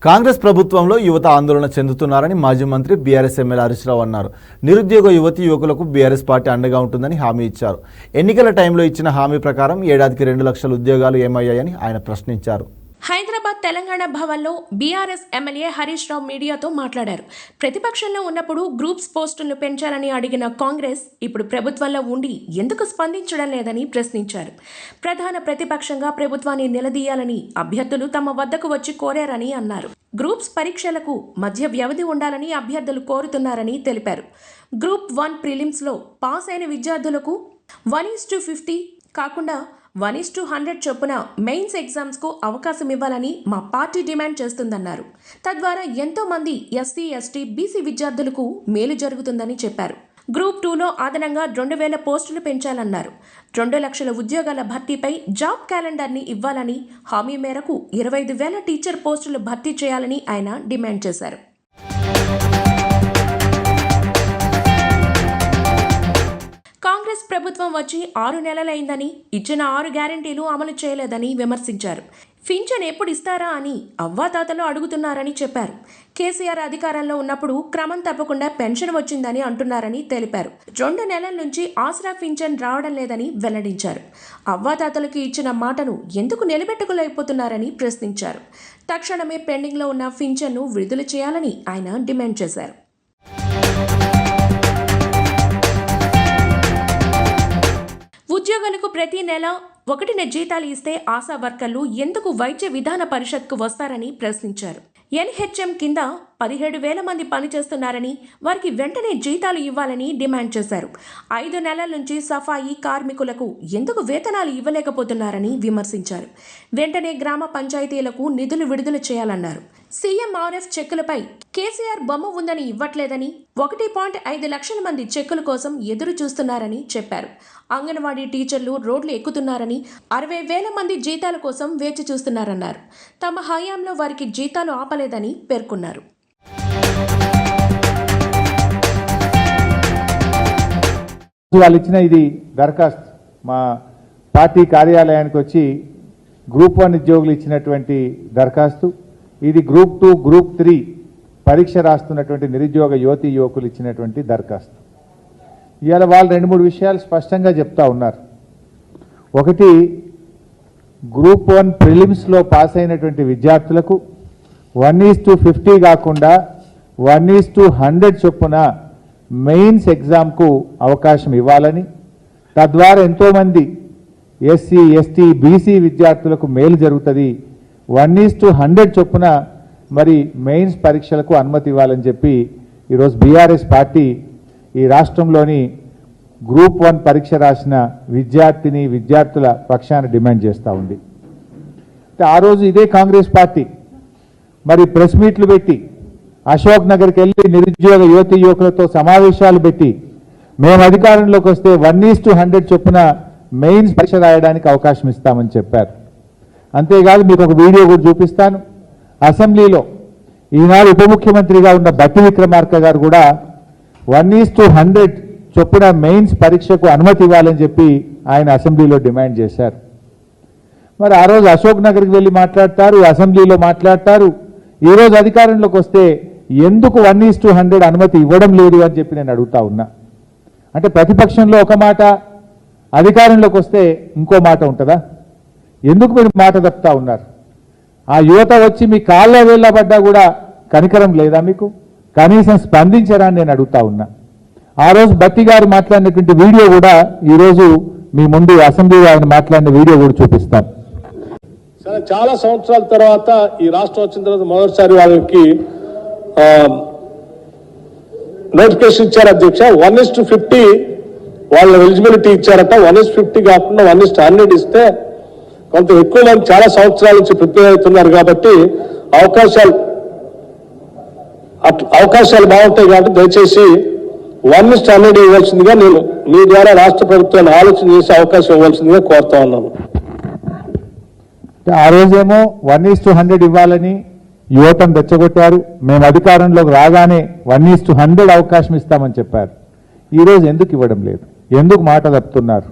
కాంగ్రెస్ ప్రభుత్వంలో యువత ఆందోళన చెందుతున్నారని మాజీ మంత్రి బీఆర్ఎస్ ఎమ్మెల్యే హరీష్ రావు అన్నారు. నిరుద్యోగ యువకులకు బీఆర్ఎస్ పార్టీ అండగా ఉంటుందని హామీ ఇచ్చారు. ఎన్నికల టైంలో ఇచ్చిన హామీ ప్రకారం ఏడాదికి 2 లక్షల ఉద్యోగాలు ఏమయ్యాయని ఆయన ప్రశ్నించారు. హైదరాబాద్ తెలంగాణ భవన్లో బీఆర్ఎస్ ఎమ్మెల్యే హరీష్ రావు మీడియాతో మాట్లాడారు. ప్రతిపక్షంలో ఉన్నప్పుడు గ్రూప్స్ పోస్టులను పెంచాలని అడిగిన కాంగ్రెస్ ఇప్పుడు ప్రభుత్వంలో ఉండి ఎందుకు స్పందించడం లేదని ప్రశ్నించారు. ప్రధాన ప్రతిపక్షంగా ప్రభుత్వాన్ని నిలదీయాలని అభ్యర్థులు తమ వద్దకు వచ్చి కోరారని అన్నారు. గ్రూప్స్ పరీక్షలకు మధ్య వ్యవధి ఉండాలని అభ్యర్థులు కోరుతున్నారని తెలిపారు. గ్రూప్ 1 ప్రిలిమ్స్లో పాస్ అయిన విద్యార్థులకు 1:50 కాకుండా 1:100 చొప్పున మెయిన్స్ ఎగ్జామ్స్కు అవకాశం ఇవ్వాలని మా పార్టీ డిమాండ్ చేస్తుందన్నారు. తద్వారా ఎంతో మంది ఎస్సీ, ఎస్టీ, బీసీ విద్యార్థులకు మేలు జరుగుతుందని చెప్పారు. గ్రూప్ 2లో అదనంగా 2000 పోస్టులు పెంచాలన్నారు. 2 లక్షల ఉద్యోగాల భర్తీపై జాబ్ క్యాలెండర్ని ఇవ్వాలని, హామీ మేరకు 25,000 టీచర్ పోస్టులు భర్తీ చేయాలని ఆయన డిమాండ్ చేశారు. కాంగ్రెస్ ప్రభుత్వం వచ్చి 6 నెలలైందని, ఇచ్చిన 6 గ్యారెంటీలు అమలు చేయలేదని విమర్శించారు. పింఛన్ ఎప్పుడు ఇస్తారా అని అవ్వాతాతలు అడుగుతున్నారని చెప్పారు. కేసీఆర్ అధికారంలో ఉన్నప్పుడు క్రమం తప్పకుండా పెన్షన్ వచ్చిందని అంటున్నారని తెలిపారు. 2 నెలల నుంచి ఆసరా పింఛన్ రావడం లేదని వెల్లడించారు. అవ్వాతాతలకు ఇచ్చిన మాటను ఎందుకు నిలబెట్టుకోలేకపోతున్నారని ప్రశ్నించారు. తక్షణమే పెండింగ్లో ఉన్న పింఛన్ను విడుదల చేయాలని ఆయన డిమాండ్ చేశారు. ఉద్యోగులకు ప్రతి నెల 1న జీతాలు ఇస్తే ఆశా వర్కర్లు ఎందుకు వైద్య విధాన పరిషత్కు వస్తారని ప్రశ్నించారు. ఎన్హెచ్ఎం కింద 17,000 మంది పనిచేస్తున్నారని, వారికి వెంటనే జీతాలు ఇవ్వాలని డిమాండ్ చేశారు. 5 నెలల నుంచి సఫాయి కార్మికులకు ఎందుకు వేతనాలు ఇవ్వలేకపోతున్నారని విమర్శించారు. వెంటనే గ్రామ పంచాయతీలకు నిధులు విడుదల చేయాలన్నారు. సీఎంఆర్ఎఫ్ చెక్కులపై కేసీఆర్ బొమ్మ ఉందని ఇవ్వట్లేదని, 1.5 లక్షల మంది చెక్కుల కోసం ఎదురు చూస్తున్నారని చెప్పారు. అంగన్వాడీ టీచర్లు రోడ్లు ఎక్కుతున్నారని, 60,000 మంది జీతాల కోసం వేచి చూస్తున్నారన్నారు. తమ హయాంలో వారికి జీతాలు ఆపలేదని పేర్కొన్నారు. వాళ్ళు ఇచ్చిన ఇది దరఖాస్తు మా పార్టీ కార్యాలయానికి వచ్చి గ్రూప్ 1 ఉద్యోగులు ఇచ్చినటువంటి దరఖాస్తు. ఇది గ్రూప్ 2, గ్రూప్ 3 పరీక్ష రాస్తున్నటువంటి నిరుద్యోగ యువకులు ఇచ్చినటువంటి దరఖాస్తు. ఇవాళ వాళ్ళు 2-3 విషయాలు స్పష్టంగా చెప్తా ఉన్నారు. ఒకటి, గ్రూప్ 1 ప్రిలిమ్స్లో పాస్ అయినటువంటి విద్యార్థులకు 1:50 కాకుండా 1:100 చొప్పున మెయిన్స్ ఎగ్జామ్కు అవకాశం ఇవ్వాలని, తద్వారా ఎంతోమంది ఎస్సీ, ఎస్టీ, బీసీ విద్యార్థులకు మేలు జరుగుతుంది. 1:100 చొప్పున మరి మెయిన్స్ పరీక్షలకు అనుమతి ఇవ్వాలని చెప్పి ఈరోజు బీఆర్ఎస్ పార్టీ ఈ రాష్ట్రంలోని గ్రూప్ 1 పరీక్ష రాసిన విద్యార్థుల పక్షాన డిమాండ్ చేస్తూ ఉంది. ఆ రోజు ఇదే కాంగ్రెస్ పార్టీ మరి ప్రెస్ మీట్లు పెట్టి అశోక్ నగర్కి వెళ్ళి నిరుద్యోగ యువకులతో సమావేశాలు పెట్టి మేము అధికారంలోకి వస్తే 1:100 చొప్పున మెయిన్స్ పరీక్ష రాయడానికి అవకాశం ఇస్తామని చెప్పారు. అంతేకాదు మీకు ఒక వీడియో కూడా చూపిస్తాను. అసెంబ్లీలో ఈనాడు ఉప ముఖ్యమంత్రిగా ఉన్న బట్టి విక్రమార్క గారు కూడా 1:100 చొప్పున మెయిన్స్ పరీక్షకు అనుమతి ఇవ్వాలని చెప్పి ఆయన అసెంబ్లీలో డిమాండ్ చేశారు. మరి ఆ రోజు అశోక్ నగర్కి వెళ్ళి మాట్లాడతారు, అసెంబ్లీలో మాట్లాడతారు. ఈరోజు అధికారంలోకి వస్తే ఎందుకు 1:100 అనుమతి ఇవ్వడం లేదు అని చెప్పి నేను అడుగుతా ఉన్నా. అంటే ప్రతిపక్షంలో ఒక మాట, అధికారంలోకి వస్తే ఇంకో మాట ఉంటుందా? ఎందుకు మీరు మాట తప్పుతా ఉన్నారు? ఆ యువత వచ్చి మీ కాళ్ళ వేళ్ళబడ్డా కూడా కనికరం లేదా మీకు? కనీసం స్పందించరా అని నేను అడుగుతా ఉన్నా. ఆ రోజు బట్టి గారు మాట్లాడినటువంటి వీడియో కూడా ఈరోజు మీ ముందు అసెంబ్లీలో ఆయన మాట్లాడిన వీడియో కూడా చూపిస్తాను. సరే, చాలా సంవత్సరాల తర్వాత ఈ రాష్ట్రం వచ్చిన తర్వాత మొదటిసారి వాళ్ళకి నోటిఫికేషన్ ఇచ్చారు అధ్యక్ష. 1:50 వాళ్ళ ఎలిజిబిలిటీ ఇచ్చారట. 1:50 కాకుండా 1:100 ఇస్తే కొంత ఎక్కువ మంది చాలా సంవత్సరాల నుంచి ప్రిపేర్ అవుతున్నారు కాబట్టి అవకాశాలు బాగుంటాయి. కాబట్టి దయచేసి 1:100 ఇవ్వాల్సిందిగా నేను మీ ద్వారా రాష్ట్ర ప్రభుత్వాన్ని ఆలోచన చేసి అవకాశం ఇవ్వాల్సిందిగా కోరుతా ఉన్నాను. ఆ రోజేమో 1:100 ఇవ్వాలని యువతను రెచ్చగొట్టారు. మేము అధికారంలోకి రాగానే 1:100 అవకాశం ఇస్తామని చెప్పారు. ఈరోజు ఎందుకు ఇవ్వడం లేదు? ఎందుకు మాట తప్పుతున్నారు?